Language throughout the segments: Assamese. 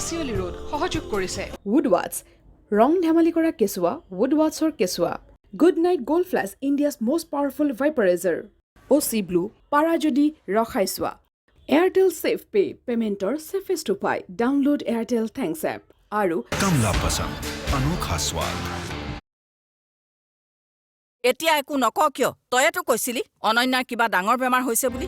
হাচিয়লি ৰোড সহযোগ কৰিছে Woodwards, ৰং ধেমালি কৰা কেঁচুৱা, Woodwardsৰ কেঁচুৱা। Good Night Gold Flash, India's most powerful vaporizer. OC Blue, পাৰা যদি ৰখাই চোৱা। Airtel Safe Pay, পেমেণ্টৰ safest উপায়। Download Airtel Thanks app। আৰু कमला पसंद अनोखा स्वाद এতিয়া একো নকও কিয় তয়েতো কৈছিলি অনন্যাৰ কিবা ডাঙৰ বেমাৰ হৈছে বুলি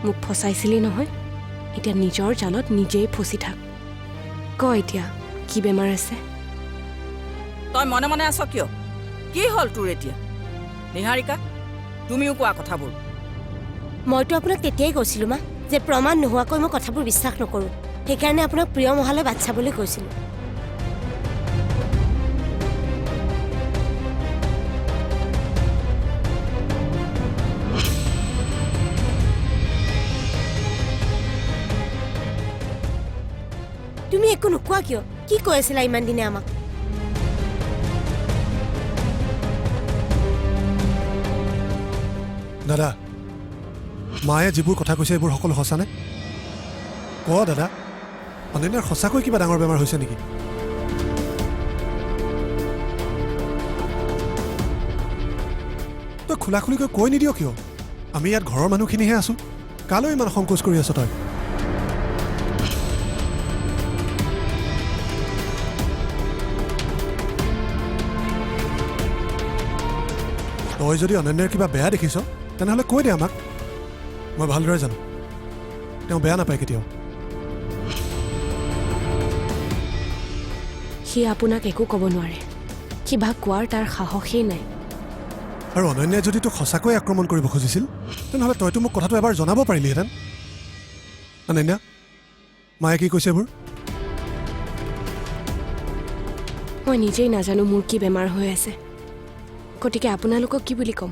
মোক ফসাইছিলি নহয় এতিয়া নিজৰ জালত নিজেই ফসি থাক ক এতিয়া কি বেমাৰ আছে তই মনে মনে আছ কিয় কি হল তোৰ এতিয়া নিহাৰিকা তুমিও কোৱা কথাবোৰ মইতো আপোনাক তেতিয়াই কৈছিলো মা যে প্ৰমাণ নোহোৱাকৈ মই কথাবোৰ বিশ্বাস নকৰো সেইকাৰণে আপোনাক প্ৰিয় মহালে বাচ্চা বুলি কৈছিলো তুমি একো নোকোৱা কিয় কি কৈ আছিলা ইমান দিনে আমাক দাদা মায়ে যিবোৰ কথা কৈছে এইবোৰ সকলো সঁচানে ক দাদা অনন্যাৰ সঁচাকৈ কিবা ডাঙৰ বেমাৰ হৈছে নেকি তই খোলাখুলিকৈ কৈ নিদিয় কিয় আমি ইয়াত ঘৰৰ মানুহখিনিহে আছো কালৈ ইমান সংকোচ কৰি আছ তই তই যদি অনন্যাৰ কিবা বেয়া দেখিছ তেনেহ'লে কৈ দে আমাক মই ভালদৰে জানো তেওঁ বেয়া নাপায় কেতিয়াও সি আপোনাক একো ক'ব নোৱাৰে কিবা কোৱাৰ তাৰ সাহসেই নাই আৰু অনন্যাই যদি তোক সঁচাকৈ আক্ৰমণ কৰিব খুজিছিল তেনেহ'লে তইতো মোক কথাটো এবাৰ জনাব পাৰিলিহেঁতেন অনন্যা মায়ে কি কৈছে এইবোৰ মই নিজেই নাজানো মোৰ কি বেমাৰ হৈ আছে গতিকে আপোনালোকক কি বুলি ক'ম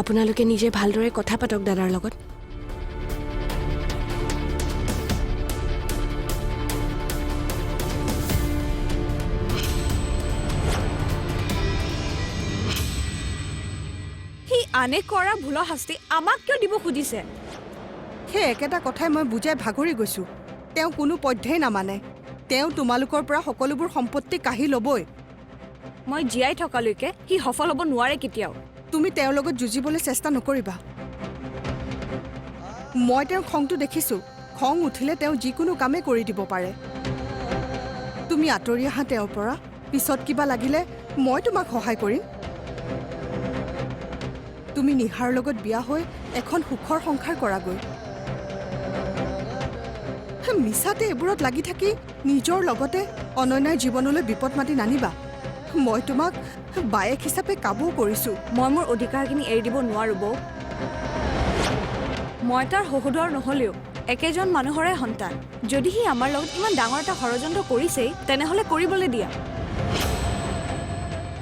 আপোনালোকে নিজে ভালদৰে কথা পাতক দাদাৰ লগত আনে কৰা ভুলৰ শাস্তি আমাক কিয় দিব খুজিছে সেই একেটা কথাই মই বুজাই ভাগৰি গৈছো তেওঁ কোনো পধ্যেই নামানে তেওঁ তোমালোকৰ পৰা সকলোবোৰ সম্পত্তি কাঢ়ি ল'বই মই জীয়াই থকালৈকে সি সফল হ'ব নোৱাৰে কেতিয়াও তুমি তেওঁৰ লগত যুঁজিবলৈ চেষ্টা নকৰিবা মই তেওঁৰ খংটো দেখিছো খং উঠিলে তেওঁ যিকোনো কামেই কৰি দিব পাৰে তুমি আঁতৰি আহা তেওঁৰ পৰা পিছত কিবা লাগিলে মই তোমাক সহায় কৰিম তুমি নিহাৰ লগত বিয়া হৈ এখন সুখৰ সংসাৰ কৰাগৈ মিছাতে এইবোৰত লাগি থাকি নিজৰ লগতে অনন্যাৰ জীৱনলৈ বিপদ মাতি নানিবা মই তোমাক বায়েক হিচাপে কাবু কৰিছো মই মোৰ অধিকাৰখিনি এৰি দিব নোৱাৰো বৌ মই তাৰ সহোদৰ নহলেও একেজন মানুহৰে সন্তান যদি সি আমাৰ লগত ইমান ডাঙৰ এটা ষড়যন্ত্ৰ কৰিছেই তেনেহ'লে কৰিবলৈ দিয়া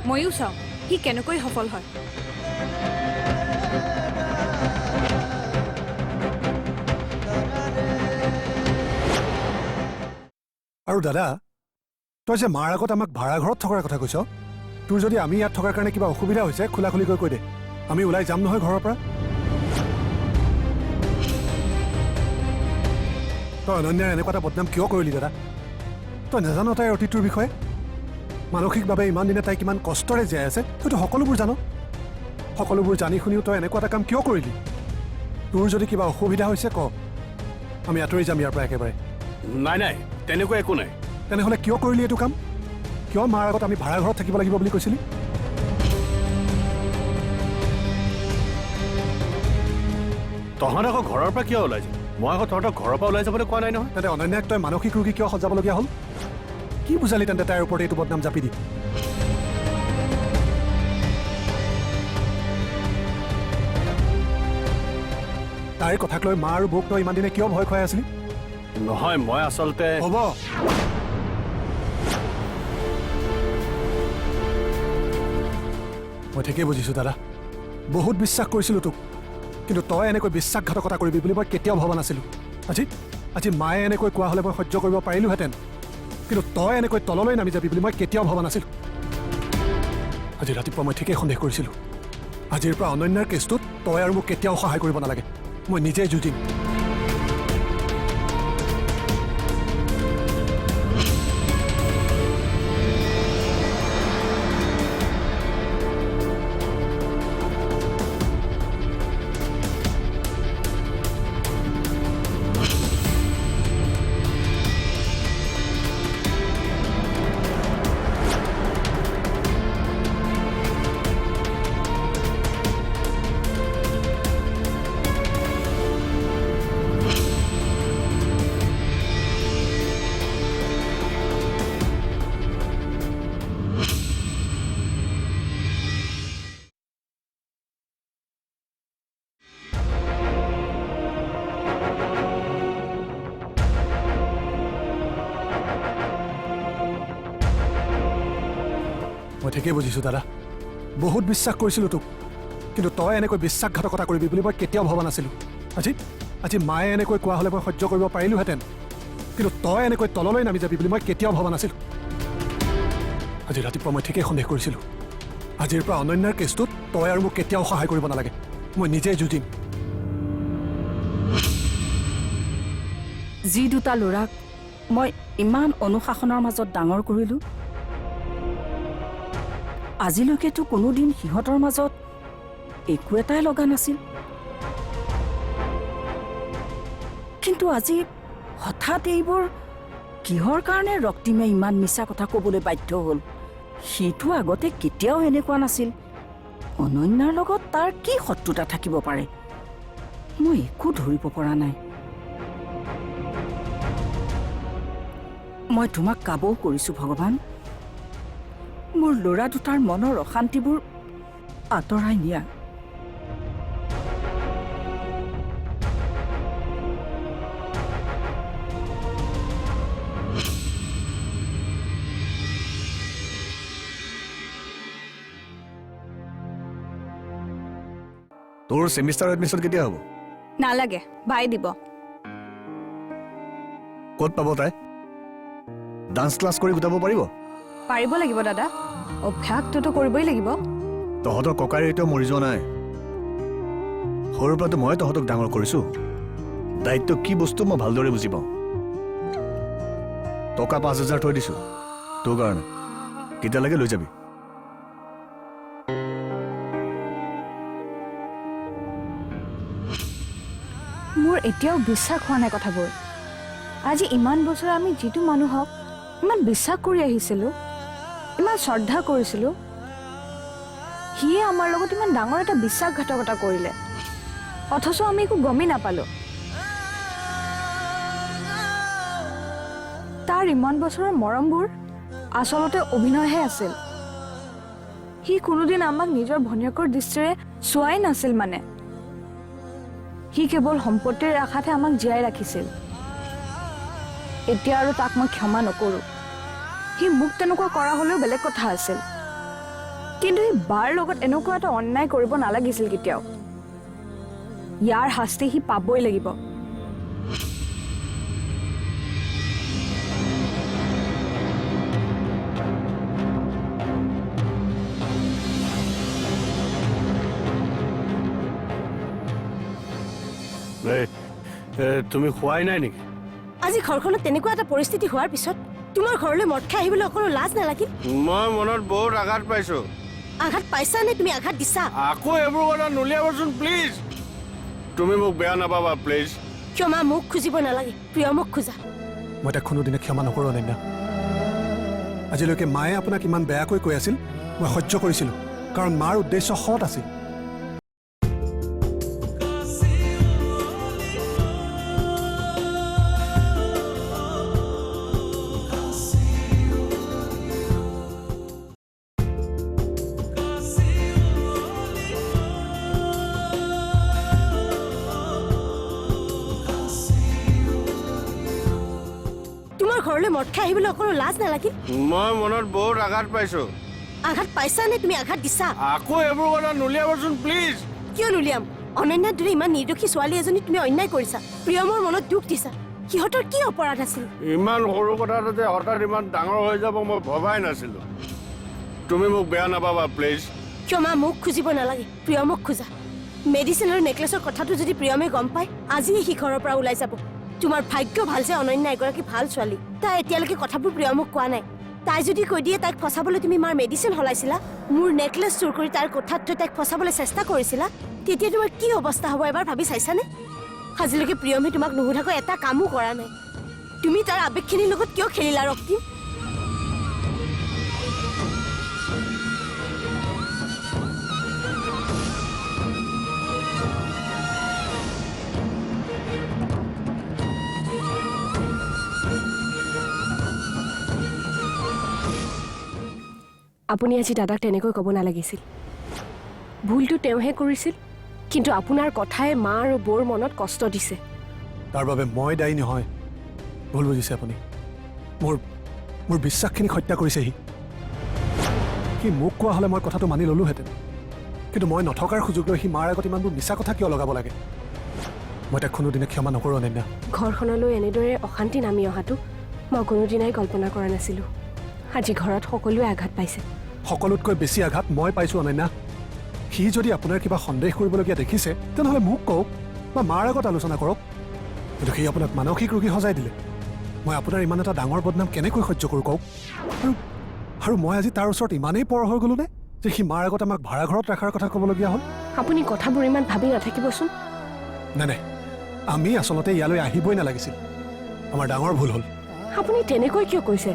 ময়ো চাওঁ সি কেনেকৈ সফল হয় আৰু দাদা তই যে মাৰ আগত আমাক ভাড়া ঘৰত থকাৰ কথা কৈছ তোৰ যদি আমি ইয়াত থকাৰ কাৰণে কিবা অসুবিধা হৈছে খোলাখুলিকৈ কৈ দে আমি ওলাই যাম নহয় ঘৰৰ পৰা তই অনন্যাৰ এনেকুৱা এটা বদনাম কিয় কৰিলি দাদা তই নাজানো তাইৰ অতীতৰ বিষয়ে মানসিকভাৱে ইমান দিনে তাই কিমান কষ্টৰে জীয়াই আছে তইতো সকলোবোৰ জানো সকলোবোৰ জানি শুনিও তই এনেকুৱা এটা কাম কিয় কৰিলি তোৰ যদি কিবা অসুবিধা হৈছে ক আমি আঁতৰি যাম ইয়াৰ পৰা একেবাৰে নাই নাই তেনেকুৱা একো নাই তেনেহ'লে কিয় কৰিলি এইটো কাম কিয় মাৰ আগত আমি ভাড়া ঘৰত থাকিব লাগিব বুলি কৈছিলি তহঁত আকৌ ঘৰৰ পৰা কিয় ওলাই যায় মই আকৌ তহঁতক ঘৰৰ পৰা ওলাই যাবলৈ কোৱা নাই নহয় তেন্তে অনন্যাক তই মানসিক ৰোগী কিয় সজাবলগীয়া হ'ল কি বুজালি তেন্তে তাইৰ ওপৰত এইটো বদনাম জাপি দি তাইৰ কথাক লৈ মা আৰু বৌক তই ইমান দিনে কিয় ভয় খুৱাই আছিলি নহয় মই আচলতে হ'ব মই ঠিকেই বুজিছোঁ দাদা বহুত বিশ্বাস কৰিছিলোঁ তোক কিন্তু তই এনেকৈ বিশ্বাসঘাতকতা কৰিবি বুলি মই কেতিয়াও ভবা নাছিলোঁ আজি মায়ে এনেকৈ কোৱা হ'লে মই সহ্য কৰিব পাৰিলোহেঁতেন কিন্তু তই এনেকৈ তললৈ নামি যাবি বুলি মই কেতিয়াও ভবা নাছিলোঁ আজি ৰাতিপুৱা মই ঠিকেই সন্দেহ কৰিছিলোঁ আজিৰ পৰা অনন্যাৰ কেছটোত তই আৰু মোক কেতিয়াও সহায় কৰিব নালাগে মই নিজেই যুঁজিম। মই ঠিকেই বুজিছোঁ দাদা, বহুত বিশ্বাস কৰিছিলোঁ তোক, কিন্তু তই এনেকৈ বিশ্বাসঘাতকতা কৰিবি বুলি মই কেতিয়াও ভবা নাছিলোঁ। আজি মায়ে এনেকৈ কোৱা হ'লে মই সহ্য কৰিব পাৰিলোহেঁতেন, কিন্তু তই এনেকৈ তললৈ নামি যাবি বুলি মই কেতিয়াও ভবা নাছিলোঁ। আজি ৰাতিপুৱা মই ঠিকেই সন্দেহ কৰিছিলোঁ। আজিৰ পৰা অনন্যাৰ কেছটোত তই আৰু মোক কেতিয়াও সহায় কৰিব নালাগে, মই নিজেই যুঁজিম। যি দুটা ল'ৰাক মই ইমান অনুশাসনৰ মাজত ডাঙৰ কৰিলোঁ, আজিলৈকেতো কোনোদিন সিহঁতৰ মাজত একো এটাই লগা নাছিল, কিন্তু আজি হঠাৎ এইবোৰ কিহৰ কাৰণে ৰক্তিমে ইমান মিছা কথা ক'বলৈ বাধ্য হ'ল? সিটো আগতে কেতিয়াও এনেকুৱা নাছিল। অনন্যাৰ লগত তাৰ কি শত্ৰুতা থাকিব পাৰে? মই একো ধৰিব পৰা নাই। মই তোমাক কাবৌ কৰিছোঁ ভগৱান, মোৰ ল'ৰা দুটাৰ মনৰ অশান্তিবোৰ আঁতৰাই নিয়া। তোৰ ছেমিষ্টাৰ এডমিশ্যন কেতিয়া হ'ব? নালাগে, বাই দিব। ক'ত পাব তাই? ডান্স ক্লাছ কৰি গোটাব পাৰিব? পাৰিব লাগিব দাদা, অভ্যাসটোতো কৰিবই লাগিব। তহঁতৰ ককাই এতিয়াও মৰি যোৱা নাই। সৰুৰ পৰাতো মই তহঁতক ডাঙৰ কৰিছোঁ। দায়িত্ব কি বস্তু মই ভালদৰে বুজি পাওঁ। টকা 5,000 থৈ দিছোঁ তোৰ কাৰণে, কেতিয়ালৈকে লৈ যাবি? মোৰ এতিয়াও বিশ্বাস হোৱা নাই কথাবোৰ। আজি ইমান বছৰ আমি যিটো মানুহক ইমান বিশ্বাস কৰি আহিছিলোঁ, ইমান শ্ৰদ্ধা কৰিছিলোঁ, সিয়ে আমাৰ লগত ইমান ডাঙৰ এটা বিশ্বাসঘাতকতা কৰিলে, অথচ আমি একো গমেই নাপালোঁ। তাৰ ইমান বছৰৰ মৰমবোৰ আচলতে অভিনয়হে আছিল। সি কোনোদিন আমাক নিজৰ ভনীয়েকৰ দৃষ্টিৰে চোৱাই নাছিল। মানে সি কেৱল সম্পত্তিৰ আশাতহে আমাক জীয়াই ৰাখিছিল। এতিয়া আৰু তাক মই ক্ষমা নকৰোঁ। সি মোক তেনেকুৱা কৰা হ'লেও বেলেগ কথা আছিল, কিন্তু সি বাৰ লগত এনেকুৱা এটা অন্যায় কৰিব নালাগিছিল কেতিয়াও। ইয়াৰ শাস্তি সি পাবই লাগিব। তুমি খোৱাই নাই নেকি? আজি ঘৰখনত তেনেকুৱা এটা পৰিস্থিতি হোৱাৰ পিছত তোমাৰ ঘৰলৈ মদ খাই আহিবলৈ অকণো লাজ নালাগিল? মই মনত বহুত আঘাত পাইছোঁ। আঘাত পাইছা নে তুমি আঘাত দিছা? আকৌ এইবোৰ কথা নুলিয়াবচোন প্লিজ। তুমি মোক বেয়া নাপাবা প্লিজ। ক্ষমা মোক খুজিব নালাগে, প্ৰিয় মোক খোজা। মই তাক কোনোদিনে ক্ষমা নকৰোঁ অনন্যা। আজিলৈকে মায়ে আপোনাক ইমান বেয়াকৈ কৈ আছিল, মই সহ্য কৰিছিলোঁ, কাৰণ মাৰ উদ্দেশ্য সৎ আছিল। ঘৰলৈ মদ খাই আহিবলৈ অকণো লাজ নালাগিল? মই মনত বহুত আঘাত পাইছোঁ। আঘাত পাইছা নে তুমি আঘাত দিছা? আকৌ এইবোৰ কথা নুলিয়াবচোন প্লিজ। কিয় নুলিয়াম? অনন্যাৰ দৰে ইমান নিৰ্দোষী ছোৱালী এজনী তুমি অন্যায় কৰিছা, প্ৰিয়মৰ মনত দুখ দিছা। সিহঁতৰ কি অপৰাধ আছিল? ইমান সৰু কথাটোতে হঠাৎ ইমান ডাঙৰ হৈ যাব মই ভবাই নাছিলোঁ। তুমি মোক বেয়া নাপাবা প্লিজ। ক্ষমা মোক খুজিব নালাগে, প্ৰিয় মোক খোজা। মেডিচিন আৰু নেকলেছৰ কথাটো যদি প্ৰিয়মে গম পায় আজিয়ে সি ঘৰৰ পৰা ওলাই যাব। তোমাৰ ভাগ্য ভাল যে অনন্যা এগৰাকী ভাল ছোৱালী। তাই এতিয়ালৈকে কথাবোৰ প্ৰিয়মক কোৱা নাই। তাই যদি কৈ দিয়ে তাইক ফচাবলৈ তুমি মাৰ মেডিচিন সলাইছিলা, মোৰ নেকলেছ চুৰ কৰি তাইৰ কোঠাত থৈ তাইক ফচাবলৈ চেষ্টা কৰিছিলা, তেতিয়া তোমাৰ কি অৱস্থা হ'ব এবাৰ ভাবি চাইছানে? আজিলৈকে প্ৰিয়মে তোমাক নুসুধাকৈ এটা কামো কৰা নাই। তুমি তাৰ আৱেগখিনিৰ লগত কিয় খেলিলা ৰক্তিম? আপুনি আজি দাদাক তেনেকৈ ক'ব নালাগিছিল। ভুলটো তেওঁহে কৰিছিল, কিন্তু আপোনাৰ কথাই মা আৰু বৌৰ মনত কষ্ট দিছে। তাৰ বাবে মই দায়ী নহয়। ভুল বুজিছে আপুনি। মোৰ মোৰ বিশ্বাসখিনিক হত্যা কৰিছে সি মোক কোৱা হ'লে মই কথাটো মানি ল'লোহেঁতেন, কিন্তু মই নথকাৰ সুযোগ লৈ সি মাৰ আগত ইমানবোৰ মিছা কথা কিয় লগাব লাগে? মই তাক কোনোদিনে ক্ষমা নকৰোঁ অনন্যা। ঘৰখনলৈ এনেদৰে অশান্তি নামি অহাটো মই কোনোদিনাই কল্পনা কৰা নাছিলোঁ। আজি ঘৰত সকলোৱে আঘাত পাইছে। সকলোতকৈ বেছি আঘাত মই পাইছোঁ অনন্যা। সি যদি আপোনাৰ কিবা সন্দেহ কৰিবলগীয়া দেখিছে তেনেহ'লে মোক কওক বা মাৰ আগত আলোচনা কৰক, কিন্তু সি আপোনাক মানসিক ৰোগী সজাই দিলে। মই আপোনাৰ ইমান এটা ডাঙৰ বদনাম কেনেকৈ সহ্য কৰোঁ কওক? আৰু মই আজি তাৰ ওচৰত ইমানেই পৰ হৈ গ'লোনে যে সি মাৰ আগত আমাক ভাড়া ঘৰত ৰখাৰ কথা ক'বলগীয়া হ'ল? আপুনি কথাবোৰ ইমান ভাবি নাথাকিবচোন। নাই, আমি আচলতে ইয়ালৈ আহিবই নালাগিছিল। আমাৰ ডাঙৰ ভুল হ'ল। আপুনি তেনেকৈ কিয় কৈছে?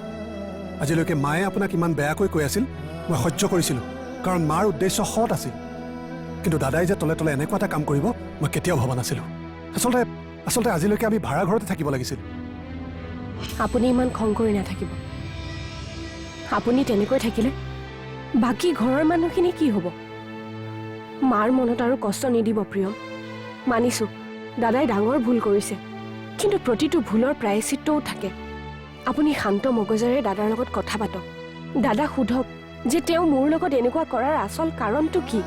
আজিলৈকে মায়ে আপোনাক ইমান বেয়াকৈ কৈ আছিল মই সহ্য কৰিছিলোঁ, কাৰণ মাৰ উদ্দেশ্য সৎ আছিল। কিন্তু দাদাই যে তলে তলে এনেকুৱা এটা কাম কৰিব মই কেতিয়াও ভবা নাছিলোঁ। আচলতে আজিলৈকে আমি ভাড়া ঘৰতে থাকিব লাগিছিল। আপুনি ইমান খং কৰি নাথাকিব। আপুনি তেনেকৈ থাকিলে বাকী ঘৰৰ মানুহখিনি কি হ'ব? মাৰ মনত আৰু কষ্ট নিদিব প্ৰিয়ম। মানিছোঁ দাদাই ডাঙৰ ভুল কৰিছে, কিন্তু প্ৰতিটো ভুলৰ প্ৰায়শ্চিত্তও থাকে। আপুনি শান্ত মগজেৰে দাদাৰ লগত কথা পাতক। দাদাক সোধক যে তেওঁ মোৰ লগত এনেকুৱা কৰাৰ আচল কাৰণটো কি?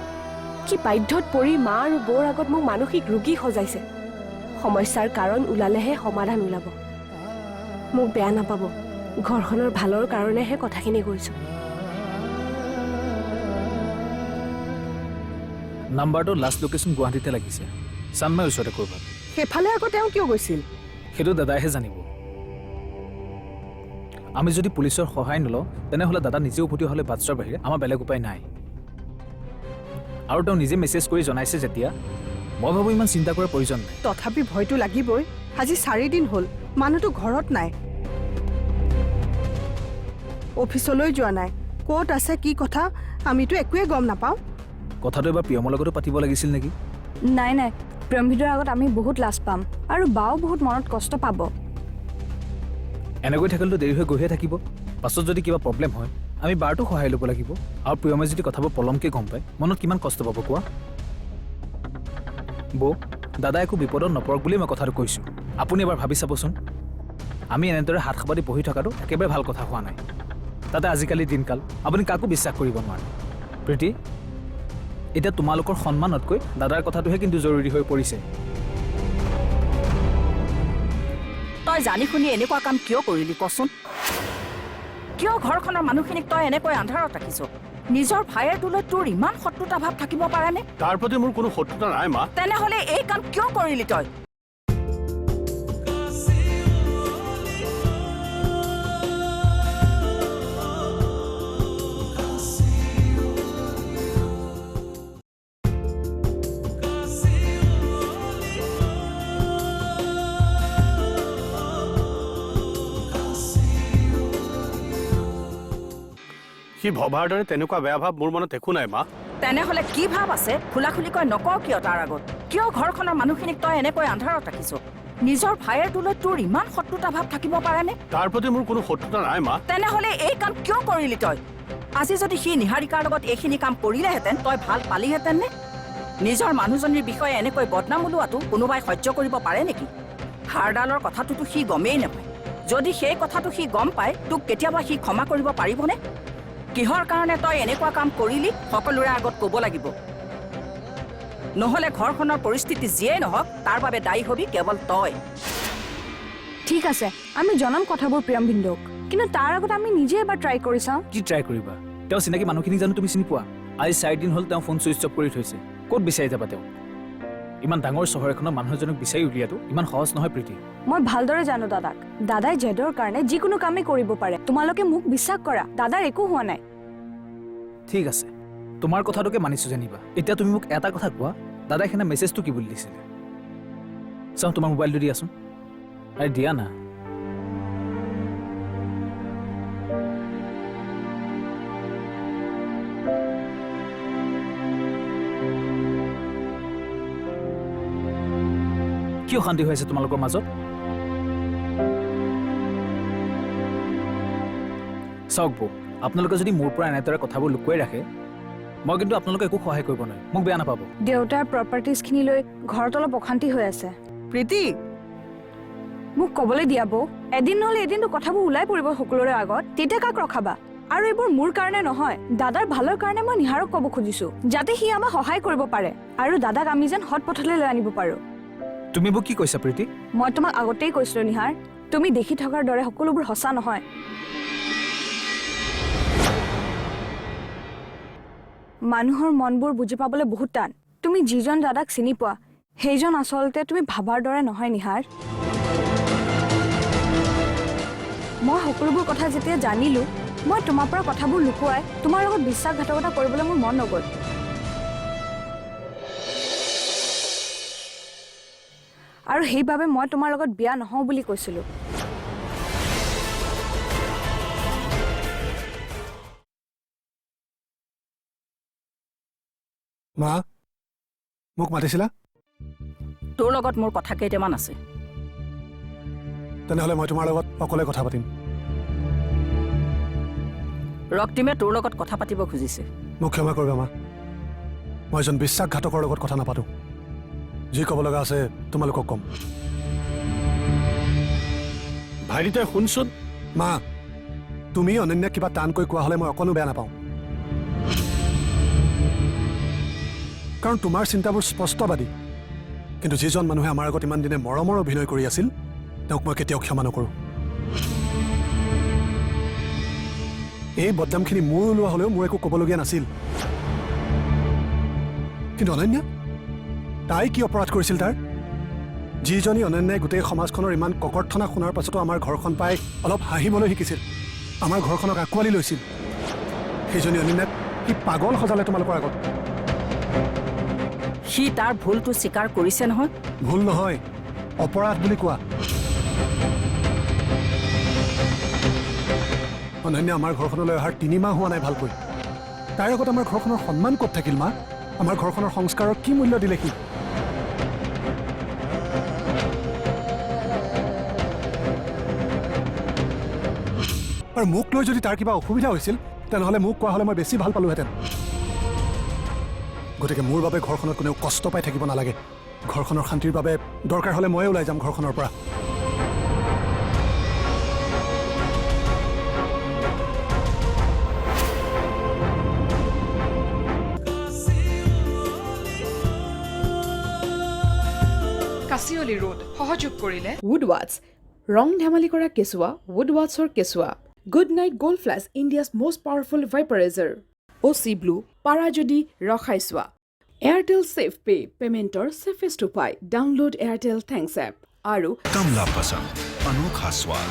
কি বাধ্যত পৰি মা আৰু বৌৰ আগত মোক মানসিক ৰোগী সজাইছে? সমস্যাৰ কাৰণ ওলালেহে সমাধান ওলাব। মোক বেয়া নাপাব, ঘৰখনৰ ভালৰ কাৰণেহে কথাখিনি কৈছোঁ। নাম্বাৰটো লাষ্ট লোকেশ্যন গুৱাহাটীতে লাগিছে। চানমাইৰ ওচৰতে ক'ৰবাত। সেইফালে আকৌ তেওঁ কিয় গৈছিল? সেইটো দাদাইহে জানিব। আমি যদি পুলিচৰ সহায় নলওঁ তেনেহ'লে দাদা নিজে উভতি হ'লে বাট চোৱাৰ বাহিৰে আমাৰ বেলেগ উপায় নাই। আৰু তেওঁ নিজে মেছেজ কৰি জনাইছে যেতিয়া, মই ভাবোঁ ইমান চিন্তা কৰাৰ প্ৰয়োজন নাই। তথাপি ভয়টো লাগিবই। আজি 4 দিন হ'ল মানুহটো ঘৰত নাই, অফিচলৈ যোৱা নাই। ক'ত আছে কি কথা আমিতো একোৱে গম নাপাওঁ। কথাটো এবাৰ প্ৰিয়মৰ লগতো পাতিব লাগিছিল নেকি? নাই প্ৰেমভিদৰ আগত আমি বহুত লাজ পাম আৰু বাও বহুত মনত কষ্ট পাব। এনেকৈ থাকিলেতো দেৰি হৈ গৈহে থাকিব। পাছত যদি কিবা প্ৰব্লেম হয় আমি বাৰটো সহায় ল'ব লাগিব। আৰু প্ৰিয়মে যদি কথাবোৰ পলমকৈ গম পায় মনত কিমান কষ্ট পাব কোৱা? বৌ, দাদা একো বিপদত নপৰক বুলি মই কথাটো কৈছোঁ। আপুনি এবাৰ ভাবি চাবচোন, আমি এনেদৰে হাত সাবতি বহি থকাটো একেবাৰে ভাল কথা হোৱা নাই। তাতে আজিকালি দিনকাল আপুনি কাকো বিশ্বাস কৰিব নোৱাৰে। প্ৰীতি, এতিয়া তোমালোকৰ সন্মানতকৈ দাদাৰ কথাটোহে কিন্তু জৰুৰী হৈ পৰিছে। তই জানি শুনি এনেকুৱা কাম কিয় কৰিলি কচোন? কিয় ঘৰখনৰ মানুহখিনিক তই এনেকৈ আন্ধাৰত ৰাখিছ? নিজৰ ভাইৰ তোলৈ তোৰ ইমান শত্ৰুতা ভাৱ থাকিব পাৰেনে? তাৰ প্ৰতি মোৰ কোনো শত্ৰুতা নাই মা। তেনেহ'লে এই কাম কিয় কৰিলি তই? সি ভবাৰ দৰে তেনেকুৱা বেয়া ভাৱ মোৰ মনত একো নাই মা। তেনেহ'লে কি ভাৱ আছে খোলাখুলিকৈ নকওঁ কিয় তাৰ আগত? কিয় ঘৰখনৰ মানুহখিনিক তই এনেকৈ আন্ধাৰত ৰাখিছ? নিজৰ ভাইৰ তোলৈ তোৰ ইমান শত্ৰুতা ভাৱ থাকিব পাৰেনে? তাৰ প্ৰতি মোৰ কোনো শত্ৰুতা নাই মা। তেনেহ'লে এই কাম কিয় কৰিলি তই? আজি যদি সি নিহাৰিকাৰ লগত এইখিনি কাম কৰিলেহেঁতেন তই ভাল পালিহেঁতেন নে? নিজৰ মানুহজনীৰ বিষয়ে এনেকৈ বদনাম ওলোৱাটো কোনোবাই সহ্য কৰিব পাৰে নেকি? হাড়ডালৰ কথাটোতো সি গমেই নাপায়। যদি সেই কথাটো সি গম পায় তোক কেতিয়াবা সি ক্ষমা কৰিব পাৰিবনে? কিহৰ কাৰণে তই এনেকুৱা কাম কৰিলি সকলোৰে আগত ক'ব লাগিব। নহ'লে ঘৰখনৰ পৰিস্থিতি যিয়েই নহওক তাৰ বাবে দায়ী হবি কেৱল তই। ঠিক আছে, আমি জনাম কথাবোৰ প্ৰিয়ম ভিন্দৌক, কিন্তু তাৰ আগত আমি নিজে এবাৰ ট্ৰাই কৰি চাওঁ। কি ট্ৰাই কৰিবা? তেওঁ চিনাকি মানুহখিনিক জানো তুমি চিনি পোৱা? আজি 4 দিন হ'ল তেওঁ ফোন ছুইচ অফ কৰি থৈছে। ক'ত বিচাৰি যাবা তেওঁ? ইমান ডাঙৰ চহৰ এখনৰ মানুহ এজনক বিচাৰি উলিয়াটো ইমান সহজ নহয় প্ৰীতি। মই ভালদৰে জানো দাদাক। দাদাই জেদৰ কাৰণে যিকোনো কামেই কৰিব পাৰে। তোমালোকে মোক বিশ্বাস কৰা, দাদাৰ একো হোৱা নাই। ঠিক আছে, তোমাৰ কথাটোকে মানিছোঁ যেনিবা। এতিয়া তুমি মোক এটা কথা কোৱা, দাদাই সেনে মেছেজটো কি বুলি দিছিলে? চাওঁ তোমাৰ মোবাইলটো দিয়াচোন। আৰে দিয়া না। কি অশান্তি হৈ আছে তোমালোকৰ মাজত? চাওক বৌ, আপোনালোকে যদি মোৰ পৰা এনেদৰে কথাবোৰ লুকুৱাই ৰাখে, মই কিন্তু আপোনালোকে একো সহায় কৰিব নোৱাৰিম। মোক বেয়া নাপাব। দেউতাৰ প্ৰপাৰ্টিজখিনি লৈ ঘৰত অলপ অশান্তি হৈ আছে। প্ৰীতি, মোক ক'বলৈ দিয়া বৌ। এদিন নহ'লে এদিনটো কথাবোৰ ওলাই পৰিব সকলোৰে আগত। তেতিয়া কাক ৰখাবা? আৰু এইবোৰ মোৰ কাৰণে নহয়, দাদাৰ ভালৰ কাৰণে মই নিহাৰক ক'ব খুজিছো, যাতে সি আমাক সহায় কৰিব পাৰে আৰু দাদাক আমি যেন সৎ পথলৈ লৈ আনিব পাৰোঁ। তুমি মোক কি কৈছা প্ৰীতি? মই তোমাক আগতেই কৈছিলো নিহাৰ, তুমি দেখি থকাৰ দৰে সকলোবোৰ সঁচা নহয়। মানুহৰ মনবোৰ বুজি পাবলৈ বহুত টান। তুমি যিজন দাদাক চিনি পোৱা, সেইজন আচলতে তুমি ভাবাৰ দৰে নহয় নিহাৰ। মই সকলোবোৰ কথা যেতিয়া জানিলো, মই তোমাৰ পৰা কথাবোৰ লুকুৱাই তোমাৰ লগত বিশ্বাসঘাতকতা কৰিবলৈ মোৰ মন নগ'ল। আৰু সেইবাবে মই তোমাৰ লগত বিয়া নহওঁ বুলি কৈছিলোঁ। মা, মোক মাতিছিলা? তোৰ লগত মোৰ কথা কেইটামান আছে। তেনেহ'লে মই তোমাৰ লগত অকলে কথা পাতিম। ৰক্তিমে তোৰ লগত কথা পাতিব খুজিছে। মোক ক্ষমা কৰিবা মা, মই এজন বিশ্বাসঘাতকৰ লগত কথা নাপাতোঁ। যি ক'ব লগা আছে তোমালোকক ক'ম। ভাইটি তই শুনচোন। মা, তুমি অনন্যাক কিবা টানকৈ কোৱা হ'লে মই অকণো বেয়া নাপাওঁ, কাৰণ তোমাৰ চিন্তাবোৰ স্পষ্টবাদী। কিন্তু যিজন মানুহে আমাৰ আগত ইমান দিনে মৰমৰ অভিনয় কৰি আছিল, তেওঁক মই কেতিয়াও ক্ষমা নকৰোঁ। এই বদনামখিনি মোৰ ওলোৱা হ'লেও মোৰ একো ক'বলগীয়া নাছিল, কিন্তু অনন্যা, তাই কি অপৰাধ কৰিছিল তাৰ? যিজনী অনন্যাই গোটেই সমাজখনৰ ইমান ককৰ্থনা শুনাৰ পাছতো আমাৰ ঘৰখন পাই অলপ হাঁহিবলৈ শিকিছিল, আমাৰ ঘৰখনক আঁকোৱালি লৈছিল, সেইজনী অনন্যাক কি পাগল সজালে তোমালোকৰ আগত? সি তাৰ ভুলটো স্বীকাৰ কৰিছে নহয়। ভুল নহয়, অপৰাধ বুলি কোৱা। অনন্যা আমাৰ ঘৰখনলৈ অহাৰ 3 মাহ হোৱা নাই ভালকৈ। তাইৰ আগত আমাৰ ঘৰখনৰ সন্মান ক'ত থাকিল মা? আমাৰ ঘৰখনৰ সংস্কাৰৰ কি মূল্য দিলে সি? আৰু মোক লৈ যদি তাৰ কিবা অসুবিধা হৈছিল, তেনেহ'লে মোক কোৱা হ'লে মই বেছি ভাল পালোহেঁতেন। গতিকে মোৰ বাবে ঘৰখনত কোনেও কষ্ট পাই থাকিব নালাগে। ঘৰখনৰ শান্তিৰ বাবে দৰকাৰ হ'লে ময়ে ওলাই যাম ঘৰখনৰ পৰা। কাছিয়লি ৰোড সহযোগ কৰিলে Woodwards, ৰং ধেমালি কৰা কেঁচুৱা, Woodwardsৰ কেঁচুৱা। Good Night Gold Flash, India's most powerful vaporizer. OC Blue, পাৰা যদি ৰখাই চোৱা। Airtel Safe Pay, পেমেণ্টৰ চেফেষ্ট উপায়। Download Airtel Thanks App। আৰু कमला पसंद अनोखा स्वाद।